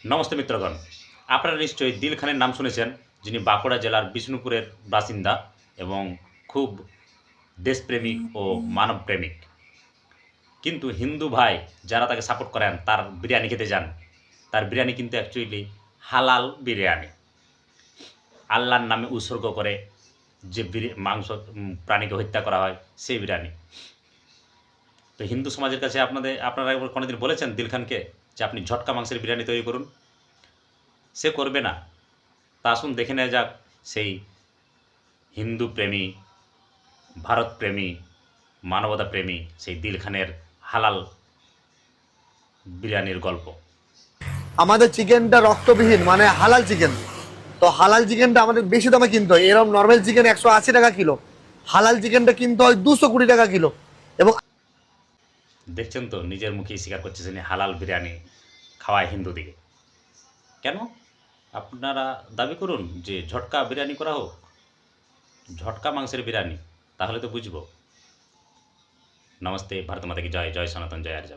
নমস্তে মিত্রগণ, আপনারা নিশ্চয়ই দিল খানের নাম শুনেছেন, যিনি বাঁকুড়া জেলার বিষ্ণুপুরের বাসিন্দা এবং খুব দেশপ্রেমিক ও মানবপ্রেমিক। কিন্তু হিন্দু ভাই যারা তাকে সাপোর্ট করেন তার বিরিয়ানি খেতে যান, তার বিরিয়ানি কিন্তু অ্যাকচুয়ালি হালাল বিরিয়ানি। আল্লাহর নামে উৎসর্গ করে যে মাংস প্রাণীকে হত্যা করা হয় সেই বিরিয়ানি। তো হিন্দু সমাজের কাছে আপনারা কোনোদিন বলেছেন দিল খানকে যে আপনি ঝটকা মাংসের বিরিয়ানি তৈরি করুন? সে করবে না। তা আসুন দেখে নেওয়া যাক সেই হিন্দু প্রেমী, ভারত প্রেমী, মানবতা প্রেমী সেই দিল খানের হালাল বিরিয়ানির গল্প। আমাদের চিকেনটা রক্তবিহীন, মানে হালাল চিকেন। তো হালাল চিকেনটা আমাদের বেশি দামে কিনতে হয়। এরকম নর্মাল চিকেন 180 টাকা কিলো, হালাল চিকেনটা কিনতে হয় 220 টাকা কিলো। এবং দেখছেন তো, নিজের মুখেই স্বীকার করছে তিনি হালাল বিরিয়ানি খাওয়ায় হিন্দুদিকে। কেন? আপনারা দাবি করুন যে ঝটকা বিরিয়ানি করা হোক, ঝটকা মাংসের বিরিয়ানি, তাহলে তো বুঝবো। নমস্তে, ভারত মাতা কি জয়, জয় সনাতন, জয় আর্য।